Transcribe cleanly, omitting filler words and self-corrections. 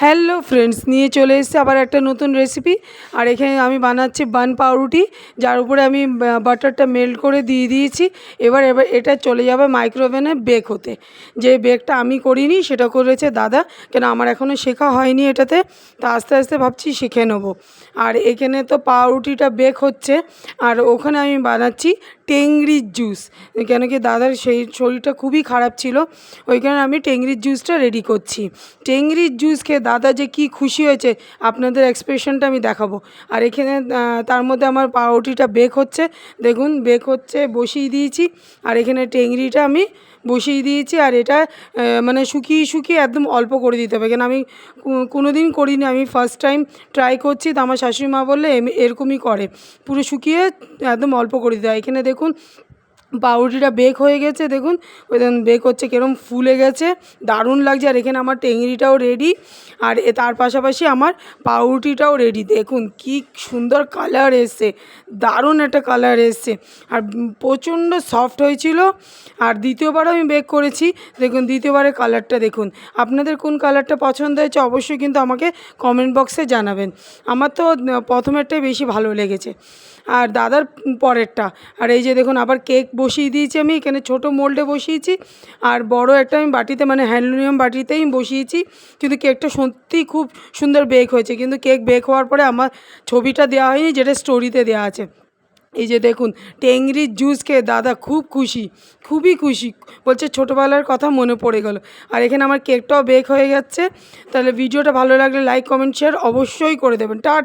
Hello friends, নিয়ে চলে এসেছি আবার একটা নতুন রেসিপি। আর এখানে আমি বানাচ্ছি বান পাউরুটি, যার উপরে আমি বাটারটা মেল্ট করে দিয়ে দিয়েছি। এবার এটা চলে যাবে মাইক্রোওভেনে বেক হতে। যে বেকটা আমি করিনি, সেটা করেছে দাদা, কেন আমার এখনও শেখা হয়নি এটাতে। তা আস্তে আস্তে ভাবছি শিখে নেবো। আর এখানে তো পাউরুটিটা বেক হচ্ছে, আর ওখানে আমি বানাচ্ছি টেংরির জুস। কেন কি দাদার সেই শরীরটা খুবই খারাপ ছিল, ওইখানে আমি টেংরির জুসটা রেডি করছি। টেংরির জুস খেয়ে দাদা যে কি খুশি হয়েছে, আপনাদের এক্সপ্রেশনটা আমি দেখাবো। আর এখানে তার মধ্যে আমার পাউরুটিটা বেক হচ্ছে, দেখুন বেক হচ্ছে, বসিয়ে দিয়েছি। আর এখানে টেংরিটা আমি বসিয়ে দিয়েছি। আর এটা মানে শুকিয়ে শুকিয়ে একদম অল্প করে দিতে হবে, কেন আমি কোনো দিন করিনি, আমি ফার্স্ট টাইম ট্রাই করছি। তো আমার শাশুড়ি মা বললে এরকমই করে, পুরো শুকিয়ে একদম অল্প করে দিতে হয়। এখানে দেখুন পাউরুটিটা বেক হয়ে গেছে, দেখুন ওই দেখুন বেক হচ্ছে, কীরকম ফুলে গেছে, দারুণ লাগছে। আর এখানে আমার টেংরিটাও রেডি, আর তার পাশাপাশি আমার পাউরুটিটাও রেডি। দেখুন কি সুন্দর কালার এসছে, দারুণ একটা কালার এসছে, আর প্রচণ্ড সফট হয়েছিল। আর দ্বিতীয়বারও আমি বেক করেছি, দেখুন দ্বিতীয়বারের কালারটা দেখুন। আপনাদের কোন কালারটা পছন্দ হয়েছে অবশ্যই কিন্তু আমাকে কমেন্ট বক্সে জানাবেন। আমার তো প্রথমেরটাই বেশি ভালো লেগেছে, আর দাদার পরেরটা। আর এই যে দেখুন আবার কেক বসিয়ে দিয়েছি আমি, এখানে ছোটো মোল্ডে বসিয়েছি, আর বড় একটা আমি বাটিতে, মানে অ্যালুমিনিয়াম বাটিতেই বসিয়েছি। কিন্তু কেকটা সত্যিই খুব সুন্দর বেক হয়েছে, কিন্তু কেক বেক হওয়ার পরে আমার ছবিটা দেওয়া হয়নি, যেটা স্টোরিতে দেওয়া আছে। এই যে দেখুন টেংরির জুস খেয়ে দাদা খুব খুশি, খুবই খুশি, বলছে ছোটোবেলার কথা মনে পড়ে গেল। আর এখানে আমার কেকটাও বেক হয়ে যাচ্ছে। তাহলে ভিডিওটা ভালো লাগলে লাইক কমেন্ট শেয়ার অবশ্যই করে দেবেন। টাটা।